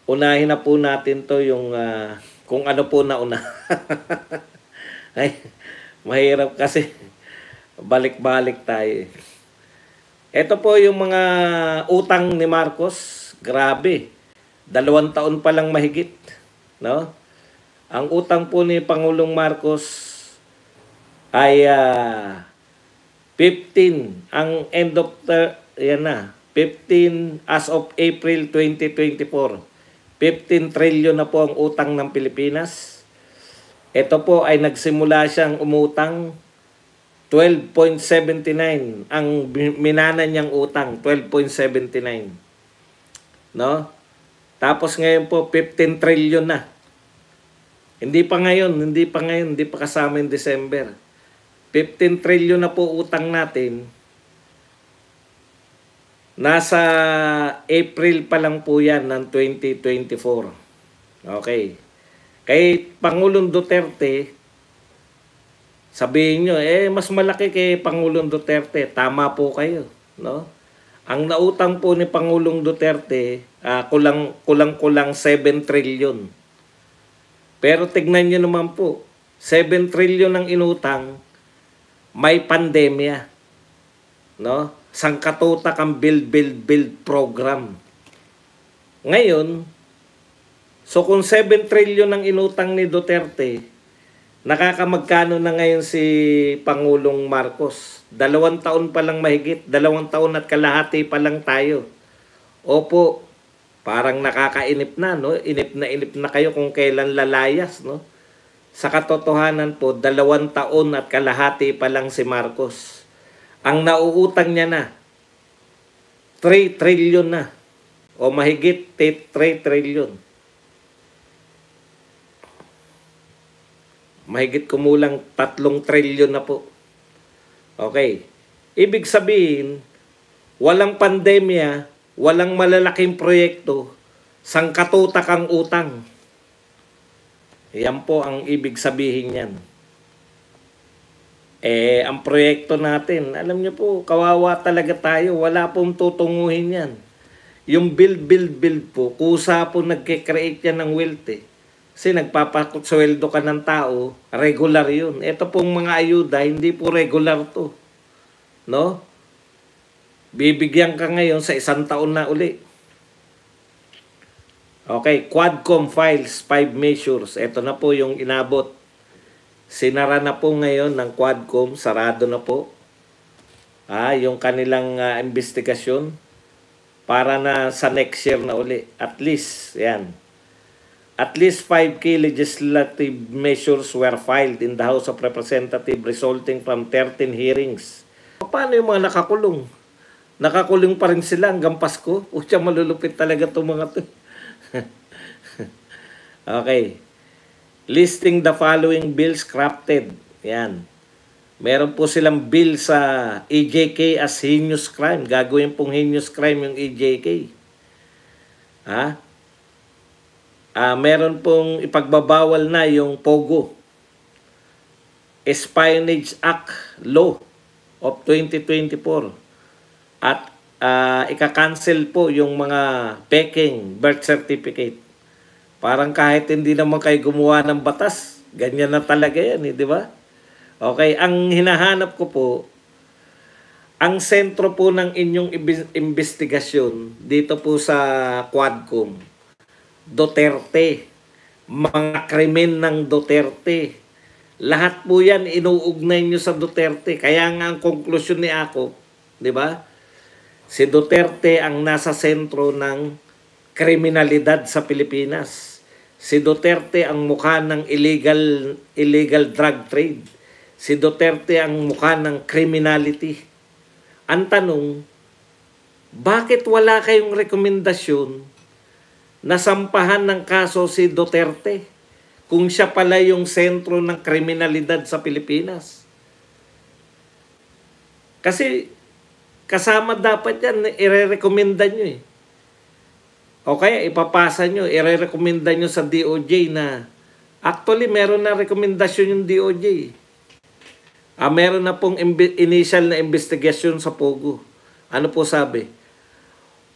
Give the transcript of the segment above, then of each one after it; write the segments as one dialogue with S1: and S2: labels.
S1: unahin na po natin to yung kung ano po nauna. Ay, mahirap kasi balik-balik tayo. Ito po yung mga utang ni Marcos. Grabe. 2 taon pa lang mahigit. No? Ang utang po ni Pangulong Marcos ay 15. Ang end of yan na. 15 as of April 2024. 15 trillion na po ang utang ng Pilipinas. Ito po ay nagsimula siyang umutang 12.79 ang minana niyang utang, 12.79. No? Tapos ngayon po 15 trillion na. Hindi pa kasama yung December. 15 trillion na po utang natin. Nasa April pa lang po yan ng 2024. Okay. Kay Pangulong Duterte, sabihin nyo, mas malaki kay Pangulong Duterte. Tama po kayo. No? Ang nautang po ni Pangulong Duterte, kulang-kulang 7 trillion. Pero tignan nyo naman po, 7 trillion ang inutang, may pandemya. No? Sangkatutak ang build program. Ngayon, so kung 7 trillion ang inutang ni Duterte, nakakamagkano na ngayon si Pangulong Marcos? 2 taon pa lang mahigit, 2 taon at kalahati pa lang tayo. Opo, parang nakakainip na, no? Inip na kayo kung kailan lalayas, no? Sa katotohanan po, 2 taon at kalahati pa lang si Marcos. Ang nauutang niya na, 3 trillion na. O mahigit 3 trillion. Mahigit kumulang 3 trillion na po. Okay. Ibig sabihin, walang pandemya, walang malalaking proyekto, sangkatutak ang utang. Yan po ang ibig sabihin yan. Ang proyekto natin, alam niyo po, kawawa talaga tayo. Wala pong tutunguhin yan. Yung build po, kusa po nagkikreate yan ng wealth eh. Kasi nagpapasweldo ka ng tao, regular yun. Ito pong mga ayuda, hindi po regular to. No? Bibigyan ka ngayon sa 1 taon na uli. Okay, Quadcom files 5 measures. Ito na po yung inabot. Sinara na po ngayon ng Quadcom, sarado na po. Yung kanilang investigasyon para na sa next year na uli. At least, yan. At least 5 key legislative measures were filed in the House of Representatives resulting from 13 hearings. Paano yung mga nakakulong? Nakakulong pa rin sila hanggang Pasko? Siya malulupit talaga itong mga to. Okay. Listing the following bills crafted. Yan. Meron po silang bill sa EJK as heinous crime. Gagawin pong heinous crime yung EJK. Meron pong ipagbabawal na yung POGO. Espionage Act Law of 2024. At ika-cancel po yung mga peking birth certificate. Parang kahit hindi naman kayo gumawa ng batas, ganyan na talaga yan, di ba? Okay, ang hinahanap ko po, ang sentro po ng inyong investigasyon dito po sa Quadcom, Duterte, mga krimen ng Duterte. Lahat po yan inuugnay nyo sa Duterte. Kaya nga ang konklusyon ni ako, di ba? Si Duterte ang nasa sentro ng kriminalidad sa Pilipinas. Si Duterte ang mukha ng illegal drug trade. Si Duterte ang mukha ng criminality. Ang tanong, bakit wala kayong rekomendasyon na sampahan ng kaso si Duterte kung siya pala yung sentro ng kriminalidad sa Pilipinas? Kasi kasama dapat yan, ire-recommenda nyo eh. O kaya ipapasa nyo, ire-recommenda nyo sa DOJ na actually meron na rekomendasyon yung DOJ. Meron na pong initial na investigation sa POGO. Ano po sabi?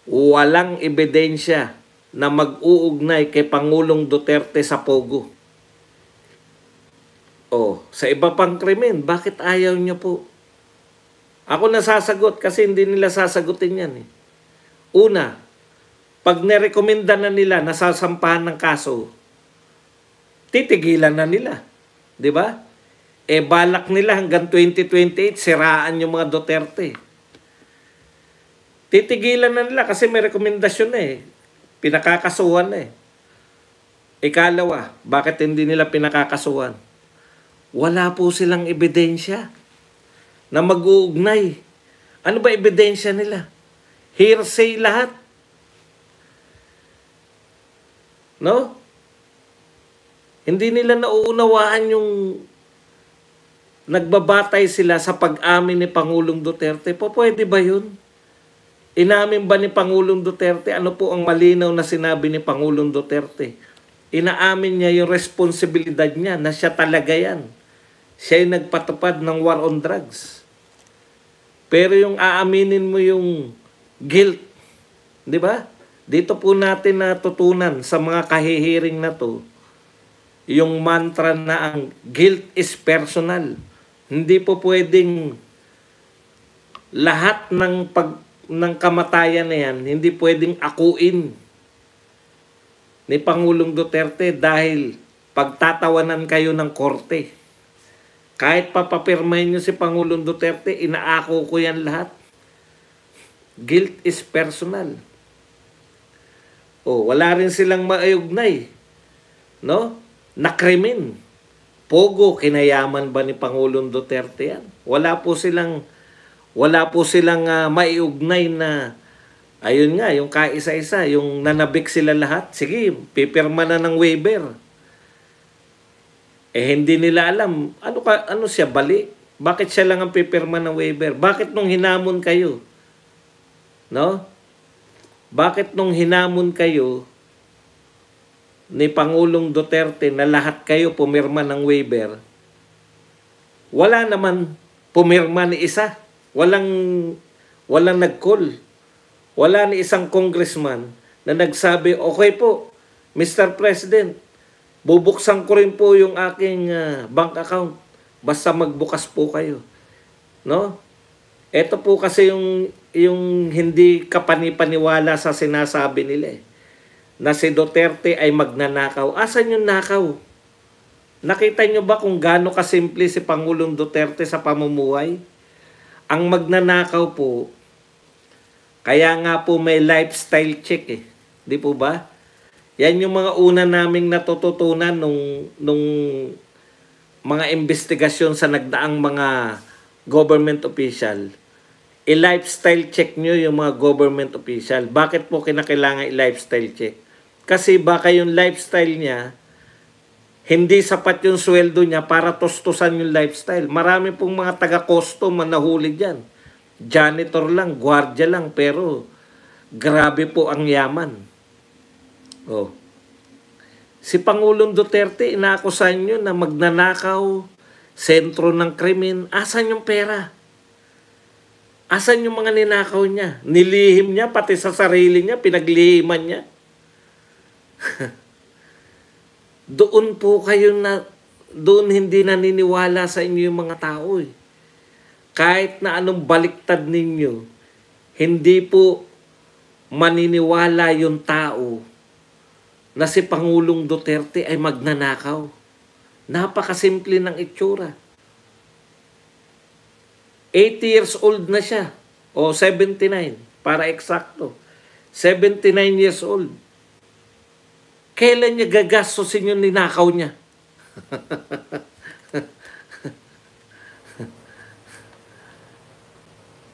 S1: Walang ebidensya na mag-uugnay kay Pangulong Duterte sa Pogo. O, sa iba pang krimen, bakit ayaw niyo po? Ako nasasagot kasi hindi nila sasagutin yan eh. Una, pag nerekomenda na nila, nasasampahan ng kaso, titigilan na nila. Di ba? Eh balak nila hanggang 2028, siraan yung mga Duterte. Titigilan na nila kasi may rekomendasyon na eh. Pinakakasuhan na eh. Ikalawa, bakit hindi nila pinakakasuhan? Wala po silang ebidensya na mag-uugnay. Ano ba ebidensya nila? Hearsay lahat. No? Hindi nila nauunawaan yung nagbabatay sila sa pag-amin ni Pangulong Duterte. Pwede ba yun? Inamin ba ni Pangulong Duterte? Ano po ang malinaw na sinabi ni Pangulong Duterte? Inaamin niya yung responsibilidad niya na siya talaga yan. Siya yung nagpatupad ng war on drugs. Pero yung aaminin mo yung guilt, di ba? Dito po natin natutunan sa mga kahihiring na to, yung mantra na ang guilt is personal. Hindi po pwedeng lahat ng kamatayan na yan, hindi pwedeng akuin ni Pangulong Duterte dahil pagtatawanan kayo ng korte. Kahit papapirmahin nyo si Pangulong Duterte, inaako ko yan lahat. Guilt is personal. Wala rin silang maiugnay, no? Na krimen. Pogo, kinayaman ba ni Pangulong Duterte yan? Wala po silang maiugnay na, ayun nga, yung kaisa-isa, yung nanabik sila lahat. Sige, pipirma na ng waiver. Hindi nila alam, ano siya, bali? Bakit siya lang ang pipirma ng waiver? Bakit nung hinamon kayo? No? Bakit nung hinamon kayo ni Pangulong Duterte na lahat kayo pumirma ng waiver, wala naman pumirma ni isa. Walang nag-call. Wala ni isang congressman na nagsabi, okay po, Mr. President, bubuksan ko rin po yung aking bank account. Basta magbukas po kayo. No? Ito po kasi yung hindi kapanipaniwala sa sinasabi nila eh, na si Duterte ay magnanakaw. Asan yung nakaw? Nakita nyo ba kung gaano kasimple si Pangulong Duterte sa pamumuhay? Ang magnanakaw po, kaya nga po may lifestyle check eh. Di po ba? Yan yung mga una naming natututunan nung mga investigasyon sa nagdaang mga government official. I-lifestyle check nyo yung mga government official. Bakit po kinakailangan i-lifestyle check? Kasi baka yung lifestyle niya, hindi sapat yung sweldo niya para tostusan yung lifestyle. Marami pong mga taga-custom na nahuli dyan. Janitor lang, gwardiya lang, pero grabe po ang yaman. Si Pangulong Duterte, inaakusan nyo na magnanakaw, sentro ng krimen. Asan yung pera? Asan yung mga ninakaw niya? Nilihim niya, pati sa sarili niya, pinaglihiman niya. Doon hindi naniniwala sa inyo yung mga tao eh. Kahit na anong baliktad ninyo, hindi po maniniwala yung tao na si Pangulong Duterte ay magnanakaw. Napakasimple ng itsura. 80 years old na siya. O 79, para eksakto. 79 years old. Kailan niya gagastosin yung ninakaw niya?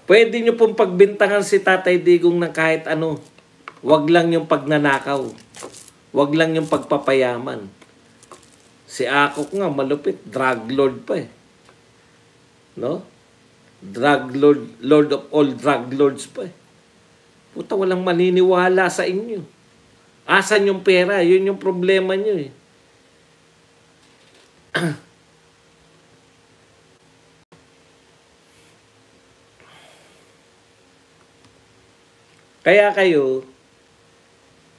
S1: Pwede niyo pong pagbintangan si Tatay Digong ng kahit ano. Wag lang yung pagnanakaw. Wag lang yung pagpapayaman. Si Akok nga malupit, drug lord pa eh. No? Drug lord, lord of all drug lords pa eh. Puta, walang maniniwala sa inyo. Asan yung pera? Yun yung problema nyo eh. Kaya kayo,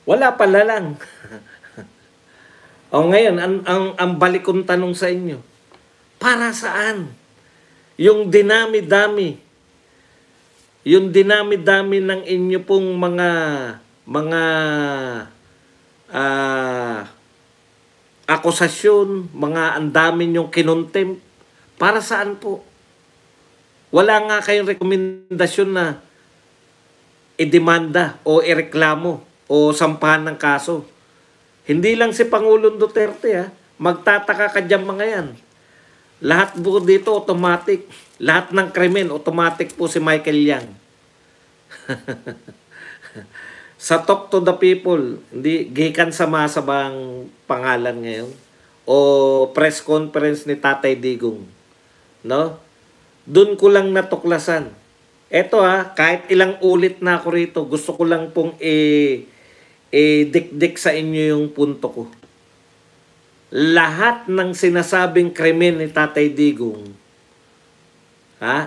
S1: Wala pala lang. O ngayon, ang balik kong tanong sa inyo, para saan? Yung dinami-dami ng inyo pong mga akusasyon, mga ang dami nyong kinontempt, para saan po? Wala nga kayong rekomendasyon na idemanda o ireklamo o sampahan ng kaso. Hindi lang si Pangulong Duterte, magtataka ka dyan mga yan. Lahat po dito automatic. Lahat ng krimen automatic po si Michael Yang. Sa Talk to the People, hindi gikan sa masabang pangalan ngayon o press conference ni Tatay Digong, no? Doon ko lang natuklasan. Eto kahit ilang ulit na ako rito, gusto ko lang pong dikdik sa inyo yung punto ko. Lahat ng sinasabing krimen ni Tatay Digong,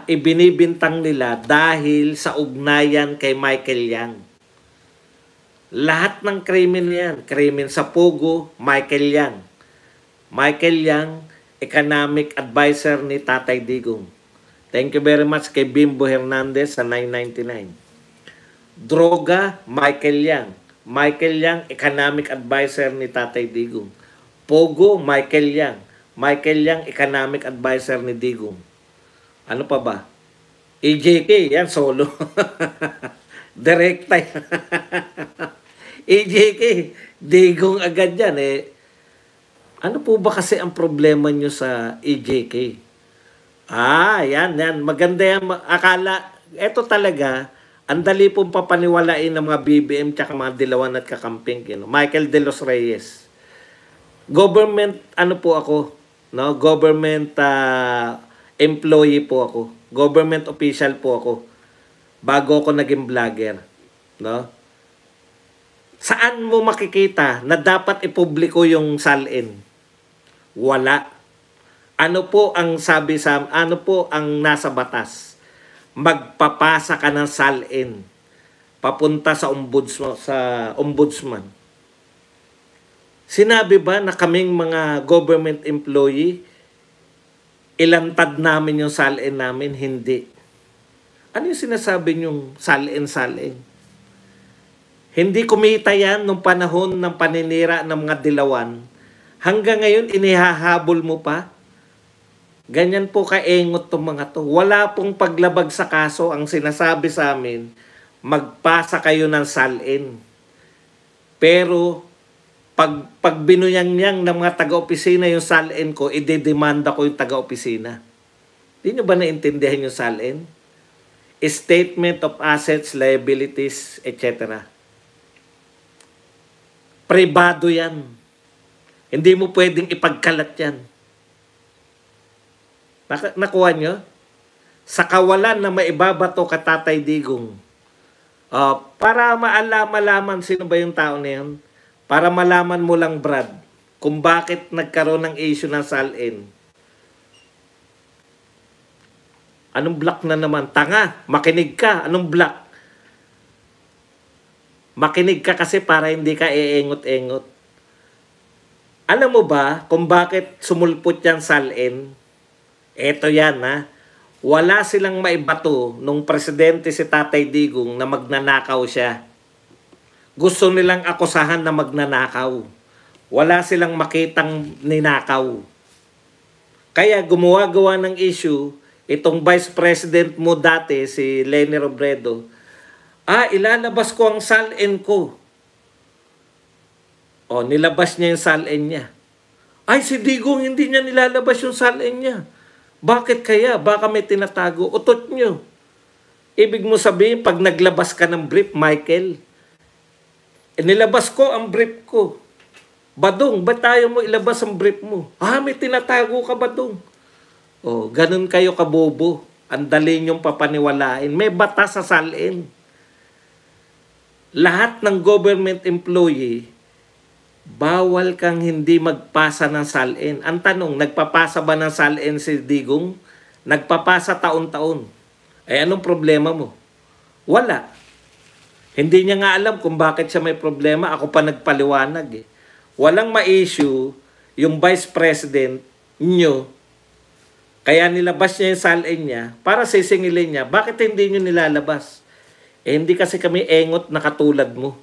S1: ibinibintang nila dahil sa ugnayan kay Michael Yang. Lahat ng krimen yan, krimen sa Pogo, Michael Yang. Michael Yang, economic advisor ni Tatay Digong. Thank you very much kay Bimbo Hernandez sa 999. Droga, Michael Yang. Michael Yang, economic advisor ni Tatay Digong. Pogo, Michael Yang. Michael Yang, economic advisor ni Digong. Ano pa ba? EJK, yan, solo. Direkta yan. EJK, Digong agad yan Ano po ba kasi ang problema nyo sa EJK? Yan. Maganda yan. Akala, eto talaga, ang dali pong papaniwalain ng mga BBM tsaka mga Dilawan at Kakamping. Michael De Los Reyes. Government, po ako? No? Government employee po ako. Government official po ako. Bago ako naging vlogger. No? Saan mo makikita na dapat ipubliko yung salin? Wala. Ano po ang nasa batas? Magpapasa ka ng salin papunta sa ombudsman. Sinabi ba na kaming mga government employee ilantad namin yung salin namin? Hindi. Ano yung sinasabi niyong salin? Hindi kumita yan nung panahon ng paninira ng mga Dilawan. Hanggang ngayon, inihahabol mo pa? Ganyan po kaengot tong mga to. Wala pong paglabag sa kaso. Ang sinasabi sa amin, magpasa kayo ng salin. Pero, pag binuyang-yang ng mga taga-opisina yung salin ko, idedemanda ko yung taga-opisina. Di nyo ba naintindihan yung salin? Statement of assets, liabilities, etc. Pribado yan. Hindi mo pwedeng ipagkalat yan. Nakuha nyo? Sa kawalan na maibabato ka Tatay Digong. Para malaman sino ba yung tao na yun. Para malaman mo lang, Brad, kung bakit nagkaroon ng issue ng salin. Anong block na naman? Tanga, makinig ka. Anong block? Makinig ka kasi para hindi ka iengot-engot. Alam mo ba kung bakit sumulpot yan salin? Eto yan Wala silang maibato nung presidente si Tatay Digong na magnanakaw siya. Gusto nilang akusahan na magnanakaw. Wala silang makitang ninakaw. Kaya gumawa ng issue, itong Vice President mo dati, si Leni Robredo, ilalabas ko ang salin ko. Nilabas niya yung salin niya. Si Digong hindi niya nilalabas yung salin niya. Bakit kaya? Baka may tinatago. Utot nyo. Ibig mo sabihin, pag naglabas ka ng brief, Michael, nilabas ko ang brief ko. Badong, ba't tayo mo ilabas ang brief mo? May tinatago ka, Badong. Ganun kayo kabobo. Ang dali nyong papaniwalain. May batas sa salin. Lahat ng government employee, bawal kang hindi magpasa ng salin. Ang tanong, nagpapasa ba ng salin si Digong? Nagpapasa taon-taon. Anong problema mo? Wala. Hindi niya nga alam kung bakit siya may problema. Ako pa nagpaliwanag eh. Walang ma-issue yung Vice President nyo. Kaya nilabas niya yung salin niya para sisingilin niya. Bakit hindi nyo nilalabas? Eh hindi kasi kami engot na katulad mo.